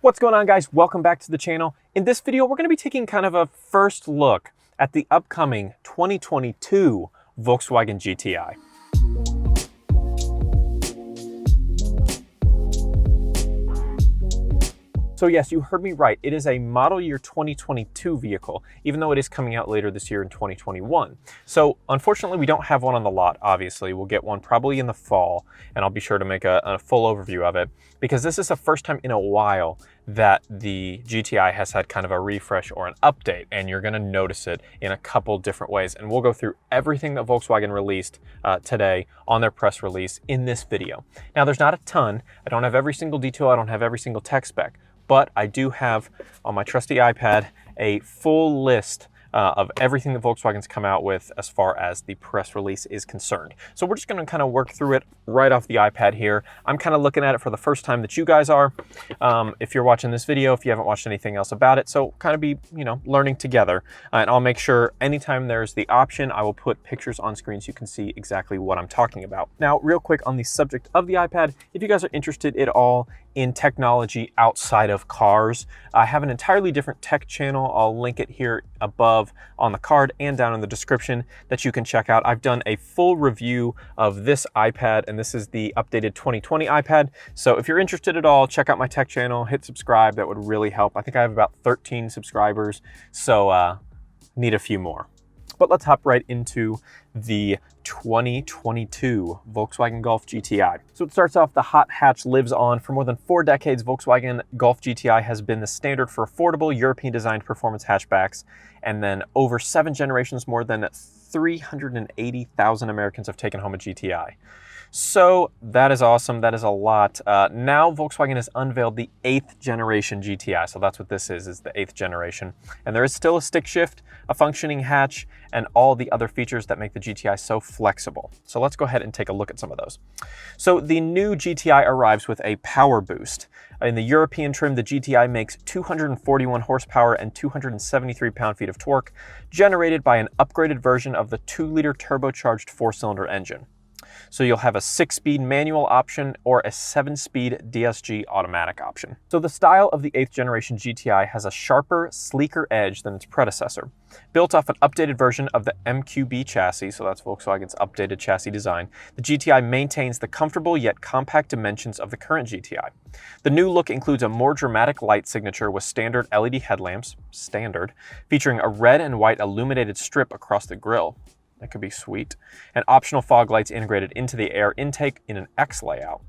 What's going on, guys? Welcome back to the channel. In this video, we're going to be taking kind of a first look at the upcoming 2022 Volkswagen GTI. So yes, you heard me right. It is a model year 2022 vehicle, even though it is coming out later this year in 2021. So unfortunately, we don't have one on the lot, obviously. We'll get one probably in the fall, and I'll be sure to make a full overview of it, because this is the first time in a while that the GTI has had kind of a refresh or an update, and you're gonna notice it in a couple different ways. And we'll go through everything that Volkswagen released today on their press release in this video. Now, there's not a ton. I don't have every single detail. I don't have every single tech spec. But I do have on my trusty iPad a full list of everything that Volkswagen's come out with as far as the press release is concerned. So we're just going to kind of work through it right off the iPad here. I'm kind of looking at it for the first time that you guys are. If you're watching this video, if you haven't watched anything else about it, so kind of be, learning together. And I'll make sure anytime there's the option, I will put pictures on screen so you can see exactly what I'm talking about. Now, real quick on the subject of the iPad, if you guys are interested at all in technology outside of cars, I have an entirely different tech channel. I'll link it here above on the card and down in the description that you can check out. I've done a full review of this iPad, and this is the updated 2020 iPad. So if you're interested at all, check out my tech channel, hit subscribe. That would really help. I think I have about 13 subscribers, so need a few more. But let's hop right into the 2022 Volkswagen Golf GTI. So it starts off, the hot hatch lives on. For more than 4 decades, Volkswagen Golf GTI has been the standard for affordable European designed performance hatchbacks. And then over 7 generations, more than 380,000 Americans have taken home a GTI. So that is awesome. That is a lot. Now Volkswagen has unveiled the 8th generation GTI. So that's what this is the 8th generation. And there is still a stick shift, a functioning hatch, and all the other features that make the GTI so flexible. So let's go ahead and take a look at some of those. So the new GTI arrives with a power boost. In the European trim, the GTI makes 241 horsepower and 273 pound-feet of torque, generated by an upgraded version of the 2-liter turbocharged 4-cylinder engine. So you'll have a 6-speed manual option or a 7-speed DSG automatic option. So the style of the 8th generation GTI has a sharper, sleeker edge than its predecessor. Built off an updated version of the MQB chassis, so that's Volkswagen's updated chassis design, the GTI maintains the comfortable yet compact dimensions of the current GTI. The new look includes a more dramatic light signature with standard LED headlamps, featuring a red and white illuminated strip across the grille. That could be sweet. And optional fog lights integrated into the air intake in an X layout.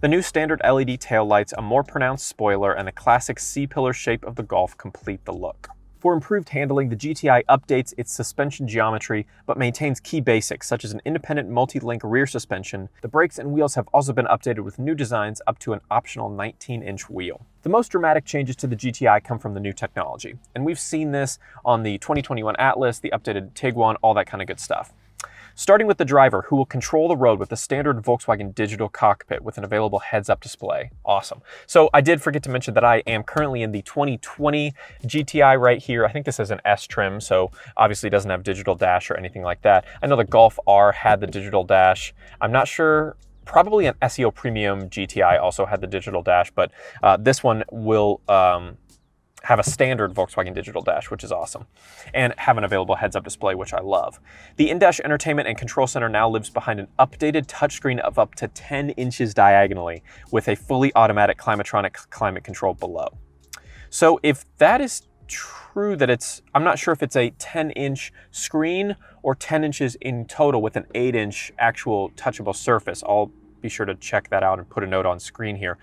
The new standard LED taillights, a more pronounced spoiler, and a classic C-pillar shape of the Golf complete the look. For improved handling, the GTI updates its suspension geometry, but maintains key basics such as an independent multi-link rear suspension. The brakes and wheels have also been updated with new designs up to an optional 19-inch wheel. The most dramatic changes to the GTI come from the new technology, and we've seen this on the 2021 Atlas, the updated Tiguan, all that kind of good stuff. Starting with the driver, who will control the road with the standard Volkswagen digital cockpit with an available heads-up display. Awesome. So I did forget to mention that I am currently in the 2020 GTI right here. I think this is an S trim, so obviously doesn't have digital dash or anything like that. I know the Golf R had the digital dash. I'm not sure. Probably an SEO Premium GTI also had the digital dash, but this one will have a standard Volkswagen digital dash, which is awesome, and have an available heads-up display, which I love. The in-dash entertainment and control center now lives behind an updated touchscreen of up to 10 inches diagonally with a fully automatic Climatronic climate control below. So if that is true that I'm not sure if it's a 10-inch screen or 10 inches in total with an 8-inch actual touchable surface. I'll be sure to check that out and put a note on screen here.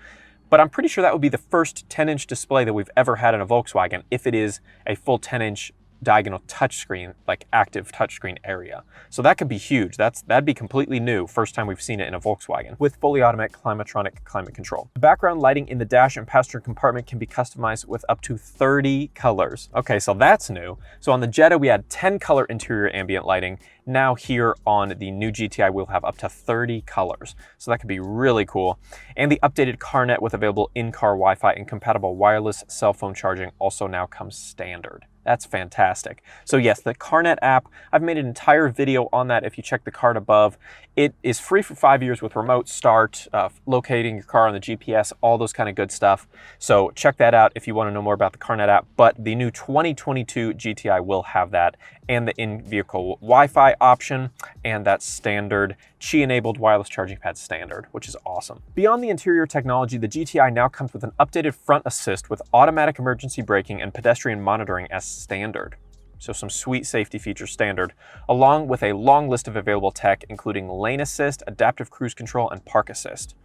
But I'm pretty sure that would be the first 10-inch display that we've ever had in a Volkswagen, if it is a full 10-inch diagonal touchscreen, like active touchscreen area. So that could be huge. That'd be completely new, first time we've seen it in a Volkswagen, with fully automatic Climatronic climate control. The background lighting in the dash and passenger compartment can be customized with up to 30 colors. Okay, so that's new. So on the Jetta, we had 10 color interior ambient lighting. Now here on the new GTI, we'll have up to 30 colors. So that could be really cool. And the updated CarNet with available in-car Wi-Fi and compatible wireless cell phone charging also now comes standard. That's fantastic. So yes, the CarNet app, I've made an entire video on that if you check the card above. It is free for 5 years with remote start, locating your car on the GPS, all those kind of good stuff. So check that out if you want to know more about the CarNet app. But the new 2022 GTI will have that, and the in-vehicle Wi-Fi option, and that standard Qi-enabled wireless charging pad standard, which is awesome. Beyond the interior technology, the GTI now comes with an updated front assist with automatic emergency braking and pedestrian monitoring as standard. So some sweet safety features standard, along with a long list of available tech, including lane assist, adaptive cruise control, and park assist.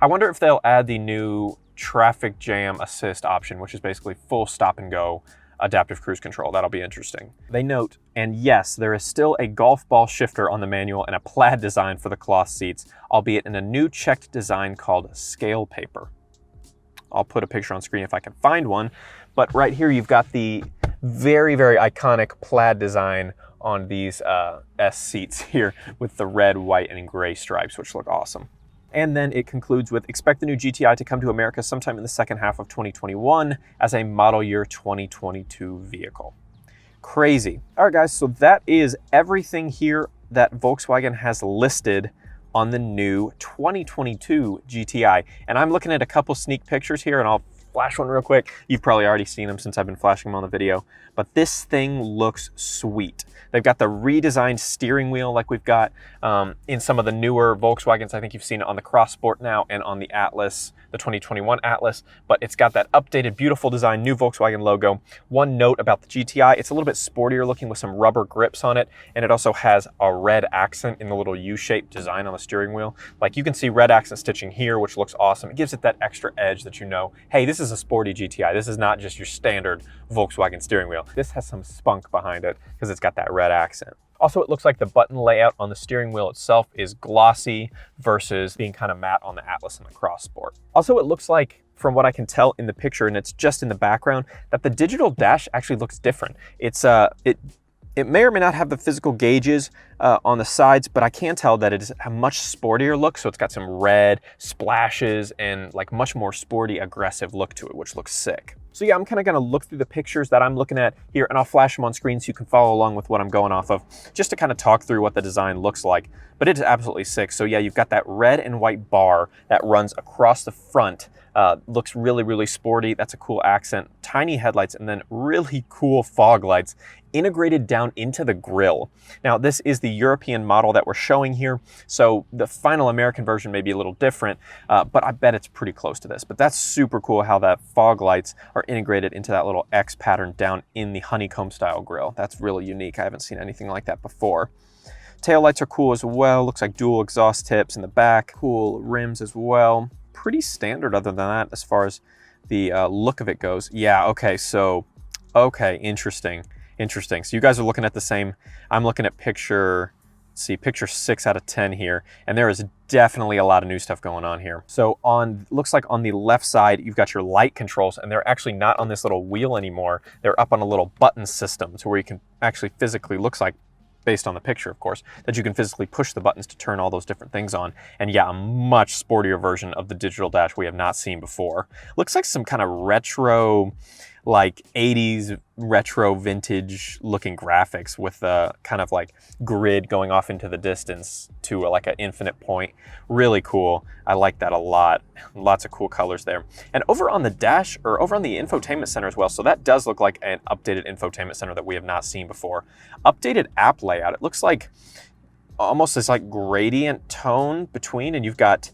I wonder if they'll add the new traffic jam assist option, which is basically full stop and go adaptive cruise control. That'll be interesting. They note, and yes, there is still a golf ball shifter on the manual and a plaid design for the cloth seats, albeit in a new checked design called scale paper. I'll put a picture on screen if I can find one, but right here you've got the very, very iconic plaid design on these S seats here with the red, white, and gray stripes, which look awesome. And then it concludes with, expect the new GTI to come to America sometime in the second half of 2021 as a model year 2022 vehicle. Crazy. All right, guys, so that is everything here that Volkswagen has listed on the new 2022 GTI. And I'm looking at a couple sneak pictures here, and I'll flash one real quick. You've probably already seen them since I've been flashing them on the video, but this thing looks sweet. They've got the redesigned steering wheel like we've got in some of the newer Volkswagens. I think you've seen it on the Cross Sport now and on the Atlas, the 2021 Atlas, but it's got that updated, beautiful design, new Volkswagen logo. One note about the GTI, it's a little bit sportier looking with some rubber grips on it, and it also has a red accent in the little U-shaped design on the steering wheel. Like you can see red accent stitching here, which looks awesome. It gives it that extra edge that you know, hey, this is a sporty GTI. This is not just your standard Volkswagen steering wheel. This has some spunk behind it because it's got that red accent. Also, it looks like the button layout on the steering wheel itself is glossy versus being kind of matte on the Atlas and the Cross Sport. Also, it looks like, from what I can tell in the picture, and it's just in the background, that the digital dash actually looks different. It may or may not have the physical gauges on the sides, but I can tell that it is a much sportier look. So it's got some red splashes and like much more sporty, aggressive look to it, which looks sick. So yeah, I'm kind of going to look through the pictures that I'm looking at here, and I'll flash them on screen so you can follow along with what I'm going off of, just to kind of talk through what the design looks like. But it is absolutely sick. So yeah, you've got that red and white bar that runs across the front. Looks really, really sporty. That's a cool accent. Tiny headlights, and then really cool fog lights integrated down into the grille. Now, this is the European model that we're showing here, so the final American version may be a little different, but I bet it's pretty close to this. But that's super cool how that fog lights are integrated into that little X pattern down in the honeycomb style grille. That's really unique. I haven't seen anything like that before. Tail lights are cool as well. Looks like dual exhaust tips in the back. Cool rims as well. Pretty standard other than that as far as the look of it goes. Yeah, okay, so, okay, interesting. Interesting. So you guys are looking at the same. I'm looking at picture 6 out of 10 here, and there is definitely a lot of new stuff going on here. So looks like on the left side, you've got your light controls, and they're actually not on this little wheel anymore. They're up on a little button system to where you can actually physically, looks like, based on the picture, of course, that you can physically push the buttons to turn all those different things on. And yeah, a much sportier version of the digital dash we have not seen before. Looks like some kind of retro, like 80s retro vintage looking graphics with a kind of like grid going off into the distance to like an infinite point. Really cool. I like that a lot. Lots of cool colors there. And over on the dash, or over on the infotainment center as well, so that does look like an updated infotainment center that we have not seen before. Updated app layout. It looks like almost this like gradient tone between, and you've got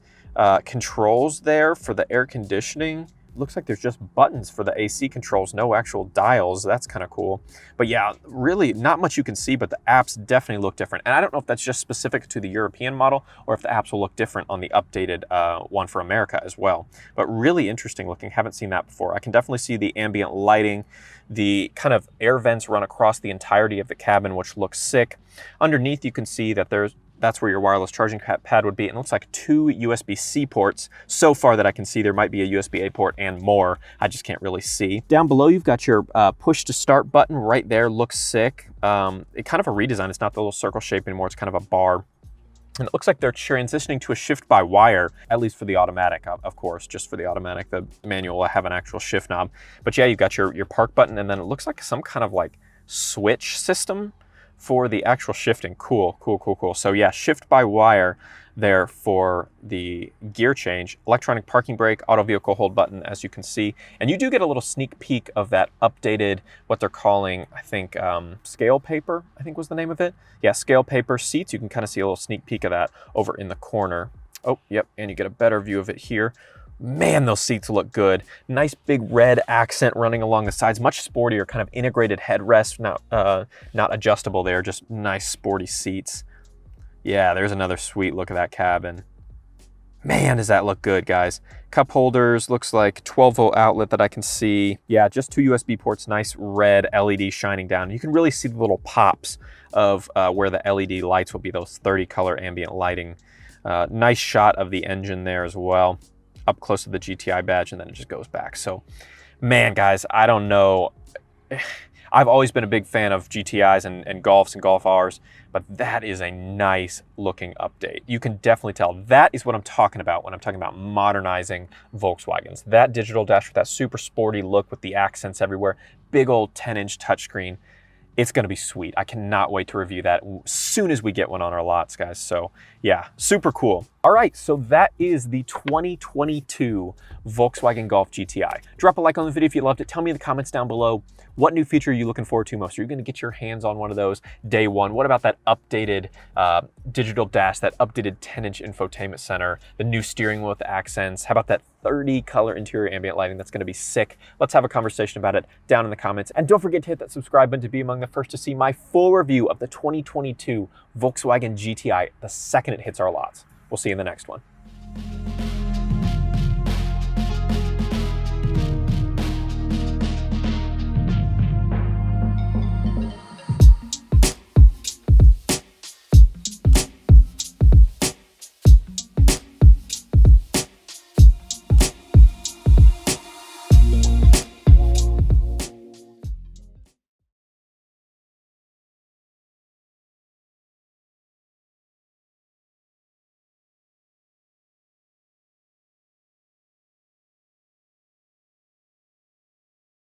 controls there for the air conditioning. Looks like there's just buttons for the AC controls, no actual dials. That's kind of cool. But yeah, really not much you can see, but the apps definitely look different. And I don't know if that's just specific to the European model or if the apps will look different on the updated one for America as well. But really interesting looking. Haven't seen that before. I can definitely see the ambient lighting. The kind of air vents run across the entirety of the cabin, which looks sick. Underneath, you can see that that's where your wireless charging pad would be. And it looks like 2 USB-C ports. So far that I can see, there might be a USB-A port and more. I just can't really see. Down below, you've got your push to start button right there. Looks sick. It kind of a redesign. It's not the little circle shape anymore. It's kind of a bar. And it looks like they're transitioning to a shift-by-wire, at least for the automatic, of course, just for the automatic. The manual will have an actual shift knob. But yeah, you've got your park button, and then it looks like some kind of like switch system for the actual shifting. Cool, cool, cool, cool. So yeah, shift-by-wire there for the gear change. Electronic parking brake, auto vehicle hold button, as you can see. And you do get a little sneak peek of that updated, what they're calling, I think, scale paper, I think was the name of it. Yeah, scale paper seats. You can kind of see a little sneak peek of that over in the corner. Oh, yep, and you get a better view of it here. Man, those seats look good. Nice big red accent running along the sides, much sportier, kind of integrated headrest, not adjustable there, just nice sporty seats. Yeah, there's another sweet look at that cabin. Man, does that look good, guys. Cup holders, looks like 12-volt outlet that I can see. Yeah, just 2 USB ports, nice red LED shining down. You can really see the little pops of where the LED lights will be, those 30 color ambient lighting. Nice shot of the engine there as well, up close to the GTI badge, and then it just goes back. So, man, guys, I don't know. I've always been a big fan of GTIs and Golfs and Golf Rs, but that is a nice looking update. You can definitely tell. That is what I'm talking about when I'm talking about modernizing Volkswagens. That digital dash with that super sporty look with the accents everywhere, big old 10-inch touchscreen. It's going to be sweet. I cannot wait to review that as soon as we get one on our lots, guys. So yeah, super cool. All right, so that is the 2022 Volkswagen Golf GTI. Drop a like on the video if you loved it. Tell me in the comments down below, what new feature are you looking forward to most? Are you going to get your hands on one of those day one? What about that updated digital dash, that updated 10-inch infotainment center, the new steering wheel with the accents? How about that 30 color interior ambient lighting? That's going to be sick. Let's have a conversation about it down in the comments. And don't forget to hit that subscribe button to be among the first to see my full review of the 2022 Volkswagen GTI the second it hits our lots. We'll see you in the next one.